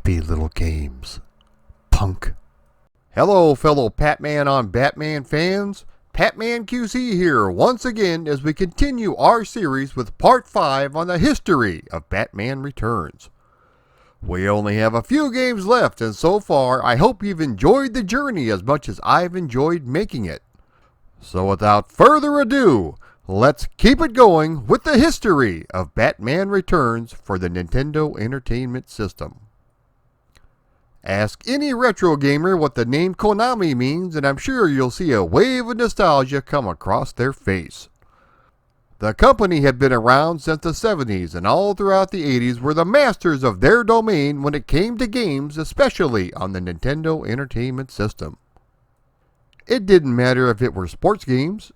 happy little games, punk. Hello, fellow Patman on Batman fans. Patman QC here once again as we continue our series with Part 5 on the history of Batman Returns. We only have a few games left, and so far I hope you've enjoyed the journey as much as I've enjoyed making it. So without further ado, let's keep it going with the history of Batman Returns for the Nintendo Entertainment System. Ask any retro gamer what the name Konami means, and I'm sure you'll see a wave of nostalgia come across their face. The company had been around since the 70s, and all throughout the 80s were the masters of their domain when it came to games, especially on the Nintendo Entertainment System. It didn't matter if it were sports games,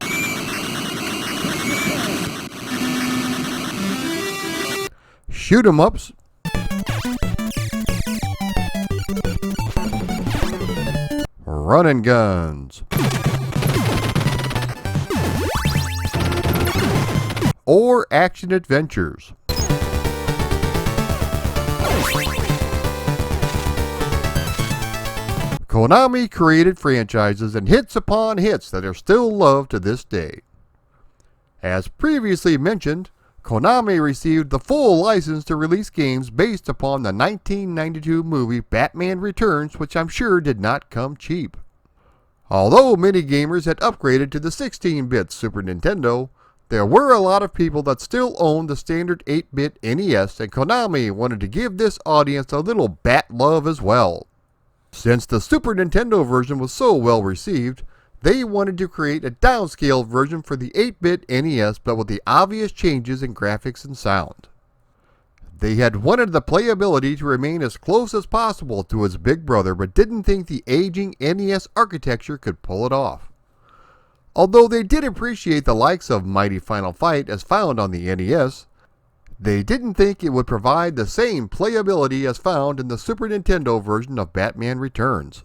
shoot 'em ups, run and guns, or action adventures. Konami created franchises and hits upon hits that are still loved to this day. As previously mentioned, Konami received the full license to release games based upon the 1992 movie Batman Returns, which I'm sure did not come cheap. Although many gamers had upgraded to the 16-bit Super Nintendo, there were a lot of people that still owned the standard 8-bit NES, and Konami wanted to give this audience a little bat love as well. Since the Super Nintendo version was so well received, they wanted to create a downscaled version for the 8-bit NES, but with the obvious changes in graphics and sound. They had wanted the playability to remain as close as possible to its big brother, but didn't think the aging NES architecture could pull it off. Although they did appreciate the likes of Mighty Final Fight as found on the NES, they didn't think it would provide the same playability as found in the Super Nintendo version of Batman Returns.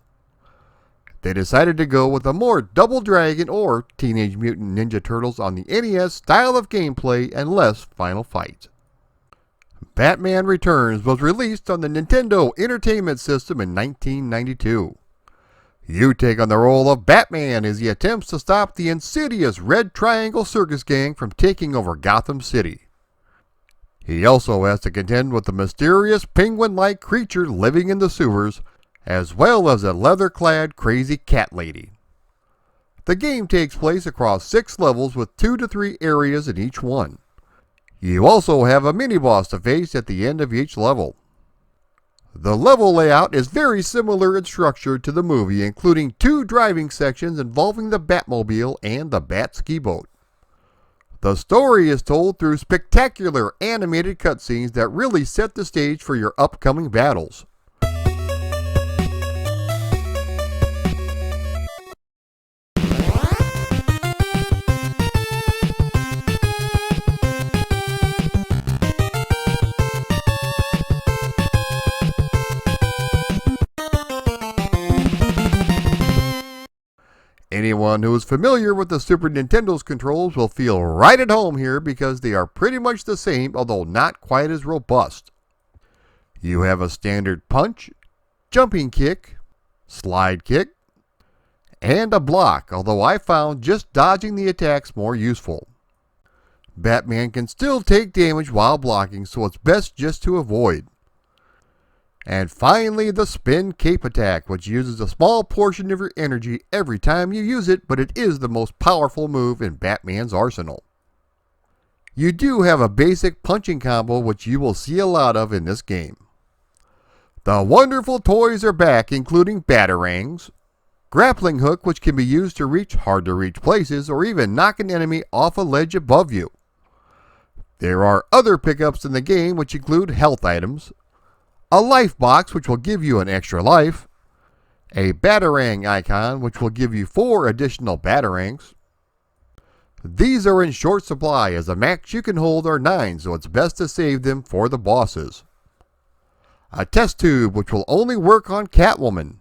They decided to go with a more Double Dragon or Teenage Mutant Ninja Turtles on the NES style of gameplay and less Final Fight. Batman Returns was released on the Nintendo Entertainment System in 1992. You take on the role of Batman as he attempts to stop the insidious Red Triangle Circus Gang from taking over Gotham City. He also has to contend with the mysterious penguin-like creature living in the sewers, as well as a leather-clad crazy cat lady. The game takes place across 6 levels with 2 to 3 areas in each one. You also have a mini-boss to face at the end of each level. The level layout is very similar in structure to the movie, including 2 driving sections involving the Batmobile and the Bat Ski Boat. The story is told through spectacular animated cutscenes that really set the stage for your upcoming battles. Anyone who is familiar with the Super Nintendo's controls will feel right at home here because they are pretty much the same, although not quite as robust. You have a standard punch, jumping kick, slide kick, and a block, although I found just dodging the attacks more useful. Batman can still take damage while blocking, so it's best just to avoid. And finally, the spin cape attack, which uses a small portion of your energy every time you use it, but it is the most powerful move in Batman's arsenal. You do have a basic punching combo, which you will see a lot of in this game. The wonderful toys are back, including batarangs, grappling hook, which can be used to reach hard-to-reach places or even knock an enemy off a ledge above you. There are other pickups in the game, which include health items, a life box, which will give you an extra life, a batarang icon, which will give you 4 additional batarangs. These are in short supply, as the max you can hold are 9, so it's best to save them for the bosses. A test tube, which will only work on Catwoman.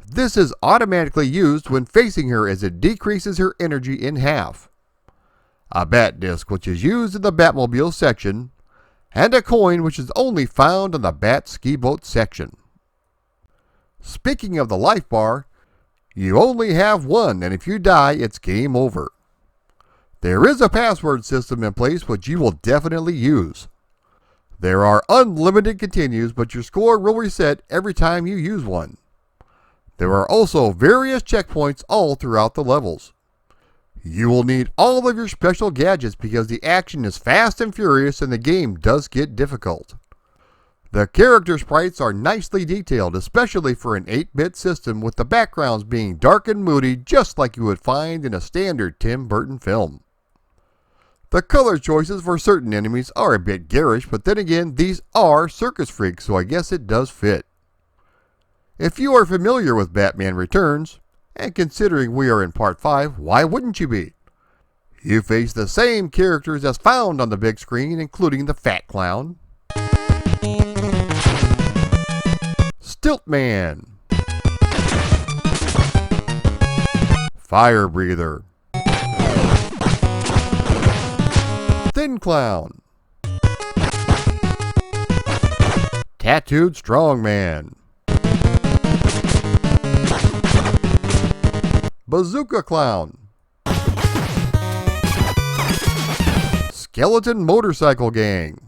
This is automatically used when facing her, as it decreases her energy in half. A bat disc, which is used in the Batmobile section, and a coin which is only found on the Bat Ski Boat section. Speaking of the life bar, you only have one, and if you die, it's game over. There is a password system in place which you will definitely use. There are unlimited continues, but your score will reset every time you use one. There are also various checkpoints all throughout the levels. You will need all of your special gadgets because the action is fast and furious and the game does get difficult. The character sprites are nicely detailed, especially for an 8-bit system, with the backgrounds being dark and moody just like you would find in a standard Tim Burton film. The color choices for certain enemies are a bit garish, but then again, these are Circus Freaks, so I guess it does fit. If you are familiar with Batman Returns, and considering we are in Part 5, why wouldn't you be? You face the same characters as found on the big screen, including the Fat Clown, Stiltman, Fire Breather, Thin Clown, Tattooed Strongman, Bazooka Clown, Skeleton Motorcycle Gang,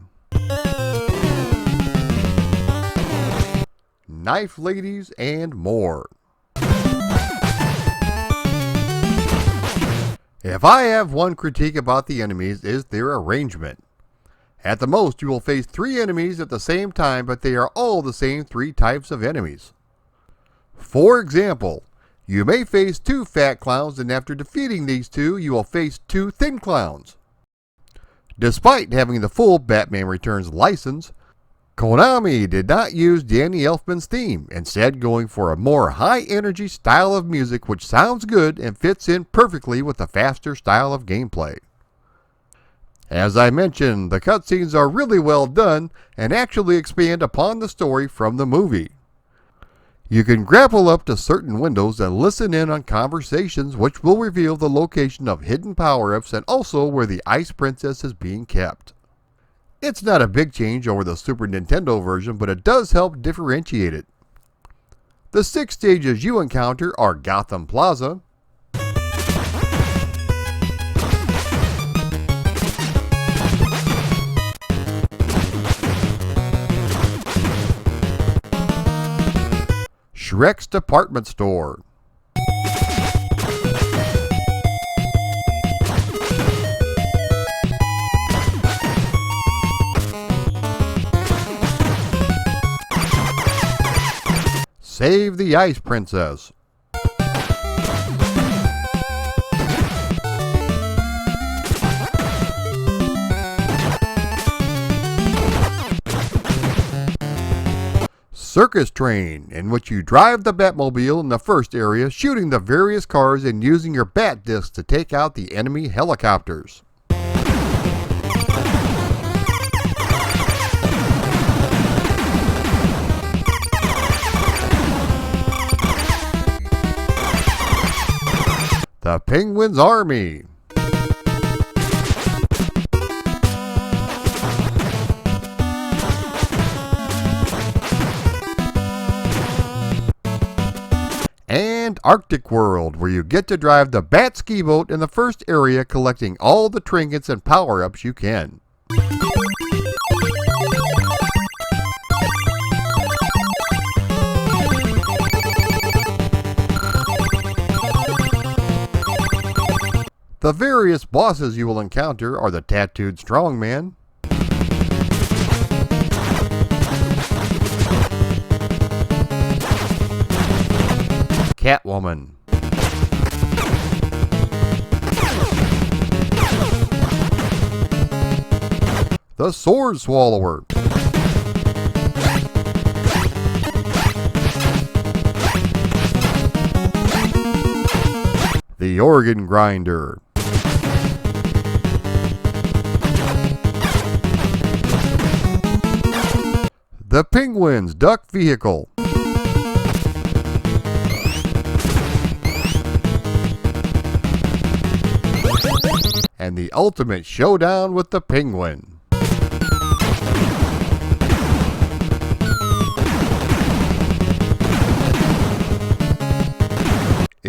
Knife Ladies, and more. If I have one critique about the enemies, is their arrangement. At the most, you will face 3 enemies at the same time, but they are all the same 3 types of enemies. For example, you may face 2 Fat Clowns, and after defeating these 2, you will face 2 Thin Clowns. Despite having the full Batman Returns license, Konami did not use Danny Elfman's theme, instead going for a more high-energy style of music which sounds good and fits in perfectly with the faster style of gameplay. As I mentioned, the cutscenes are really well done and actually expand upon the story from the movie. You can grapple up to certain windows and listen in on conversations which will reveal the location of hidden power-ups and also where the Ice Princess is being kept. It's not a big change over the Super Nintendo version, but it does help differentiate it. The 6 stages you encounter are Gotham Plaza, Shrek's Department Store, Save the Ice Princess, Circus Train, in which you drive the Batmobile in the first area, shooting the various cars and using your bat disc to take out the enemy helicopters. The Penguin's Army, and Arctic World, where you get to drive the Bat Ski Boat in the first area, collecting all the trinkets and power-ups you can. The various bosses you will encounter are the Tattooed Strongman, Catwoman, the Sword Swallower, the Organ Grinder, the Penguin's Duck Vehicle, and the ultimate showdown with the Penguin.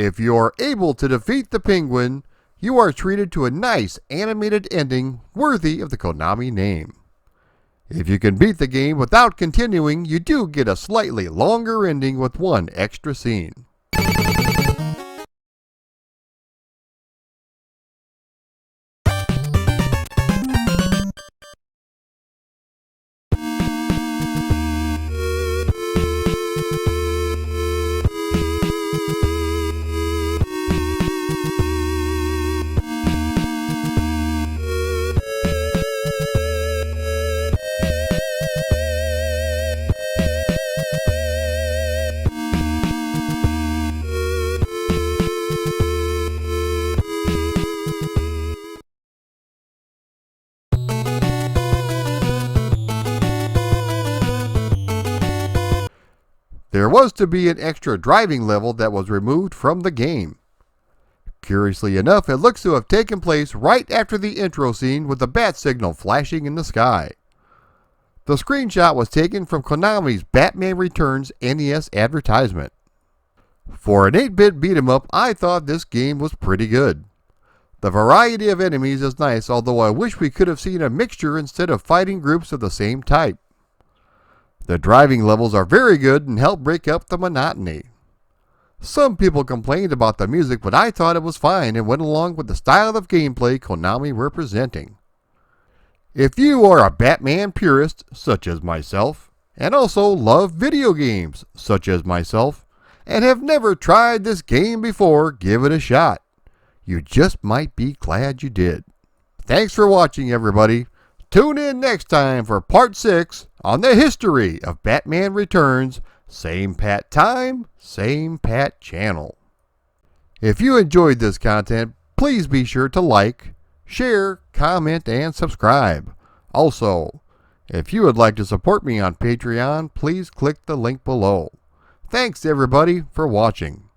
If you're able to defeat the penguin, you are treated to a nice animated ending worthy of the Konami name. If you can beat the game without continuing, you do get a slightly longer ending with one extra scene. There was to be an extra driving level that was removed from the game. Curiously enough, it looks to have taken place right after the intro scene with the bat signal flashing in the sky. The screenshot was taken from Konami's Batman Returns NES advertisement. For an 8-bit beat-em-up, I thought this game was pretty good. The variety of enemies is nice, although I wish we could have seen a mixture instead of fighting groups of the same type. The driving levels are very good and help break up the monotony. Some people complained about the music, but I thought it was fine and went along with the style of gameplay Konami were presenting. If you are a Batman purist, such as myself, and also love video games, such as myself, and have never tried this game before, give it a shot. You just might be glad you did. Thanks for watching, everybody. Tune in next time for Part 6 on the history of Batman Returns. Same Pat time, same Pat channel. If you enjoyed this content, please be sure to like, share, comment, and subscribe. Also, if you would like to support me on Patreon, please click the link below. Thanks everybody for watching.